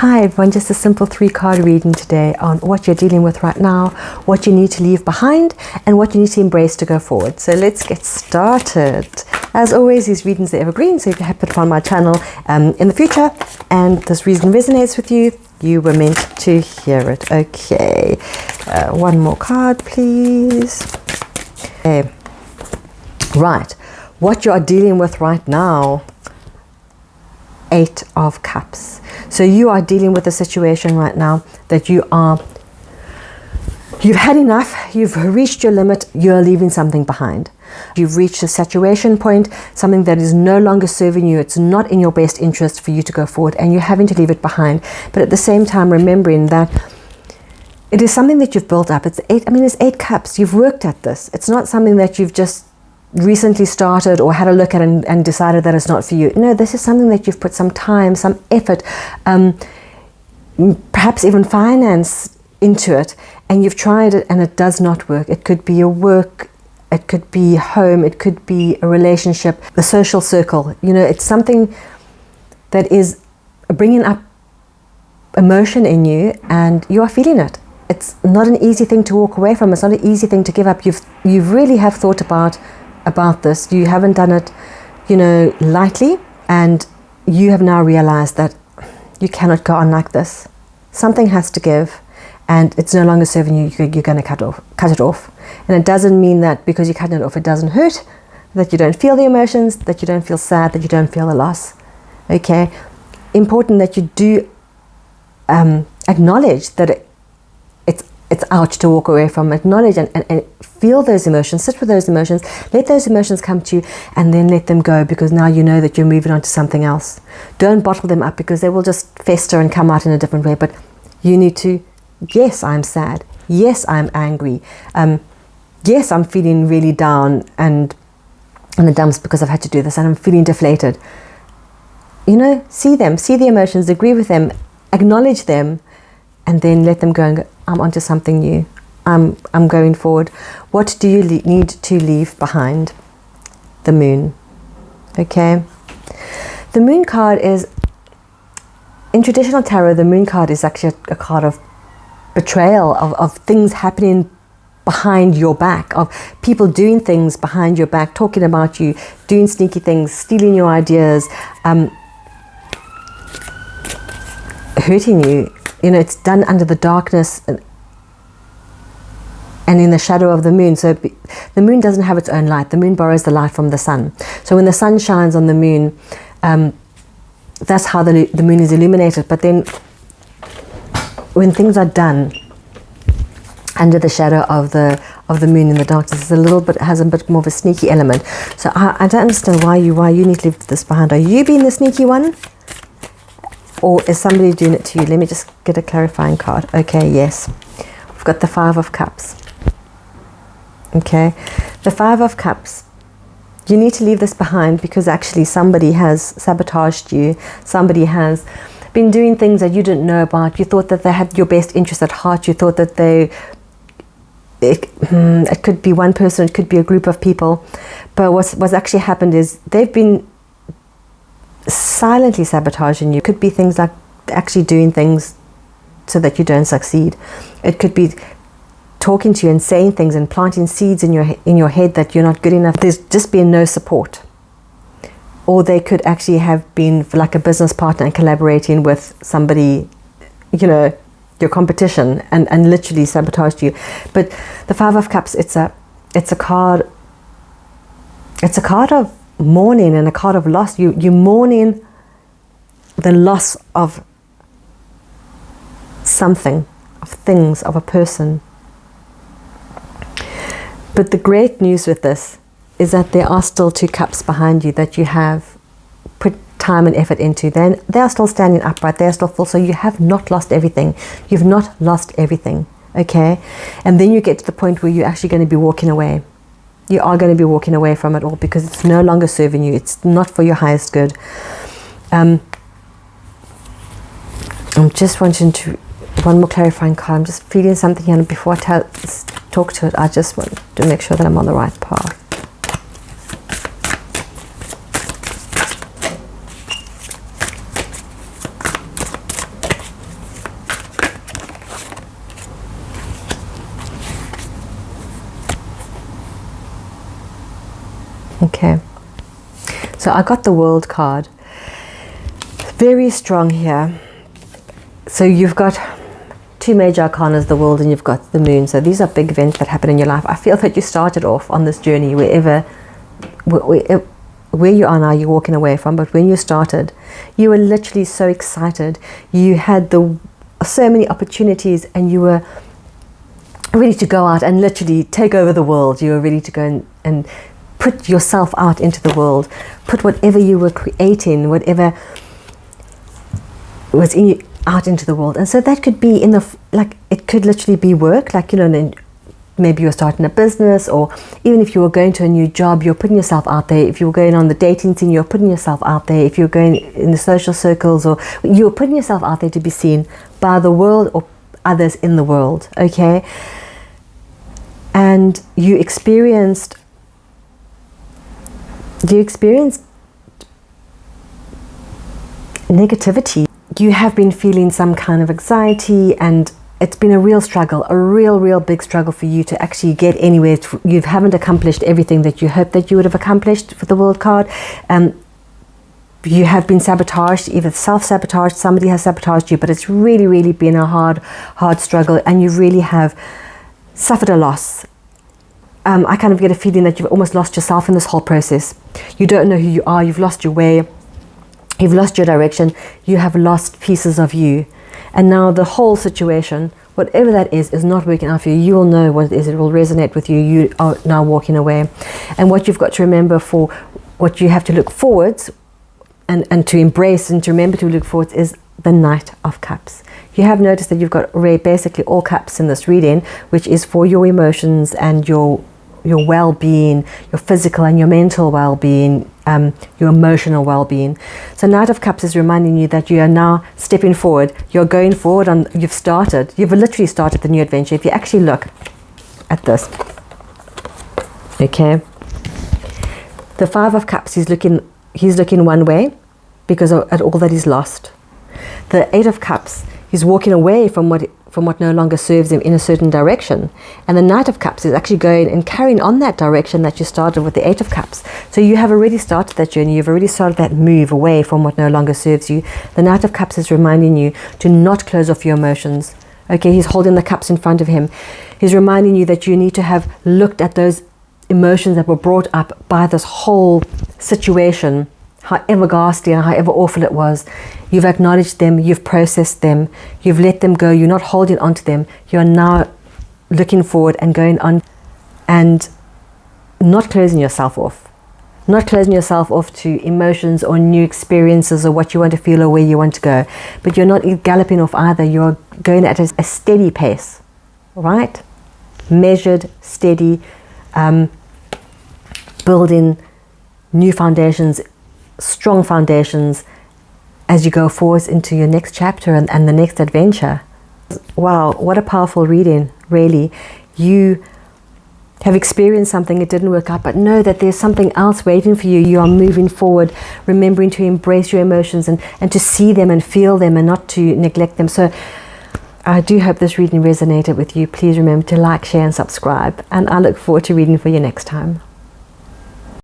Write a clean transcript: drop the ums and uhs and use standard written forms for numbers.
Hi everyone, just a simple 3-card reading today on what you're dealing with right now, what you need to leave behind, and what you need to embrace to go forward. So let's get started. As always, these readings are evergreen, so if you happen to find my channel in the future and this reason resonates with you, you were meant to hear it. Okay, one more card please. Okay. Right, what you are dealing with right now. 8 of Cups. So you are dealing with a situation right now that you've had enough, you've reached your limit, you're leaving something behind. You've reached a saturation point, something that is no longer serving you, it's not in your best interest for you to go forward, and you're having to leave it behind. But at the same time, remembering that it is something that you've built up. It's 8 cups. You've worked at this. It's not something that you've just recently started or had a look at and decided that it's not for you. No, this is something that you've put some time, some effort, perhaps even finance into it, and you've tried it and it does not work. It could be your work, it could be home, it could be a relationship, the social circle. You know, it's something that is bringing up emotion in you and you are feeling it. It's not an easy thing to walk away from. It's not an easy thing to give up. You really have thought about this. You haven't done it, lightly, and you have now realized that you cannot go on like this. Something has to give, and it's no longer serving you. You're going to cut it off. And it doesn't mean that because you're cutting it off, it doesn't hurt, that you don't feel the emotions, that you don't feel sad, that you don't feel the loss. Okay, important that you do acknowledge that it's ouch to walk away from. Acknowledge and feel those emotions, sit with those emotions, let those emotions come to you, and then let them go, because now you know that you're moving on to something else. Don't bottle them up, because they will just fester and come out in a different way. But you need to, yes, I'm sad, yes, I'm angry, yes, I'm feeling really down and in the dumps because I've had to do this, and I'm feeling deflated. See them, see the emotions, agree with them, acknowledge them, and then let them go and go, I'm onto something new. I'm going forward. What do you need to leave behind? The Moon. Okay. The Moon card is, in traditional tarot, the Moon card is actually a card of betrayal, of things happening behind your back, of people doing things behind your back, talking about you, doing sneaky things, stealing your ideas, hurting you. It's done under the darkness and in the shadow of the moon. So the moon doesn't have its own light. The moon borrows the light from the sun. So when the sun shines on the moon, that's how the moon is illuminated. But then when things are done under the shadow of the moon in the darkness, has a bit more of a sneaky element. So I don't understand why you need to leave this behind. Are you being the sneaky one? Or is somebody doing it to you? Let me just get a clarifying card. Okay, yes. We've got the 5 of Cups. Okay, the 5 of Cups. You need to leave this behind because actually somebody has sabotaged you. Somebody has been doing things that you didn't know about. You thought that they had your best interest at heart. You thought that it could be one person, it could be a group of people. But what's actually happened is they've been silently sabotaging you. It could be things like actually doing things so that you don't succeed. It could be talking to you and saying things and planting seeds in your head that you're not good enough. There's just been no support. Or they could actually have been like a business partner and collaborating with somebody, your competition, and literally sabotaged you. But the 5 of Cups, it's a card of mourning and a card of loss. You're mourning the loss of something, of things, of a person. But the great news with this is that there are still 2 cups behind you that you have put time and effort into. Then they are still standing upright, they are still full. So you have not lost everything. You've not lost everything. Okay, and then you get to the point where you're actually going to be walking away. You are going to be walking away from it all because it's no longer serving you. It's not for your highest good. I'm just wanting to, one more clarifying card. I'm just feeling something here, and before I talk to it, I just want to make sure that I'm on the right path. Okay. So I got the World card. Very strong here. So you've got two major arcanas, the World and you've got the Moon. So these are big events that happen in your life. I feel that you started off on this journey where you are now, you're walking away from, but when you started, you were literally so excited. You had so many opportunities and you were ready to go out and literally take over the world. You were ready to go and put yourself out into the world, put whatever you were creating, whatever was in you, out into the world. And so that could be it could literally be work, maybe you're starting a business, or even if you were going to a new job, you're putting yourself out there. If you were going on the dating scene, you're putting yourself out there. If you're going in the social circles, or you're putting yourself out there to be seen by the world or others in the world, okay? And you experienced negativity. You have been feeling some kind of anxiety, and it's been a real struggle, a real big struggle for you to actually get anywhere. You haven't accomplished everything that you hoped that you would have accomplished for the World card. You have been sabotaged, either self-sabotaged, somebody has sabotaged you, but it's really been a hard struggle, and you really have suffered a loss. I kind of get a feeling that you've almost lost yourself in this whole process. You don't know who you are, you've lost your way, you've lost your direction, you have lost pieces of you. And now the whole situation, whatever that is not working out for you. You will know what it is, it will resonate with you. You are now walking away. And what you've got to remember, for what you have to look forwards and to embrace and to remember to look forwards, is the Knight of Cups. You have noticed that you've got basically all cups in this reading, which is for your emotions and your well-being, your physical and your mental well-being, your emotional well-being. So Knight of Cups is reminding you that you are now stepping forward. You're going forward, and you've literally started the new adventure. If you actually look at this, okay, the Five of Cups, he's looking one way because at all that he's lost. The Eight of Cups, he's walking away from what no longer serves him in a certain direction. And the Knight of Cups is actually going and carrying on that direction that you started with the Eight of Cups. So you have already started that journey. You've already started that move away from what no longer serves you. The Knight of Cups is reminding you to not close off your emotions. Okay, he's holding the cups in front of him. He's reminding you that you need to have looked at those emotions that were brought up by this whole situation, however ghastly and however awful it was. You've acknowledged them, you've processed them, you've let them go, you're not holding on to them. You're now looking forward and going on and not closing yourself off. Not closing yourself off to emotions or new experiences or what you want to feel or where you want to go. But you're not galloping off either. You're going at a steady pace, right? Measured, steady, building new foundations, strong foundations, as you go forwards into your next chapter and the next adventure. Wow, what a powerful reading, really. You have experienced something, it didn't work out, but know that there's something else waiting for you. You are moving forward, remembering to embrace your emotions and to see them and feel them and not to neglect them. So I do hope this reading resonated with you. Please remember to like, share and subscribe, and I look forward to reading for you next time.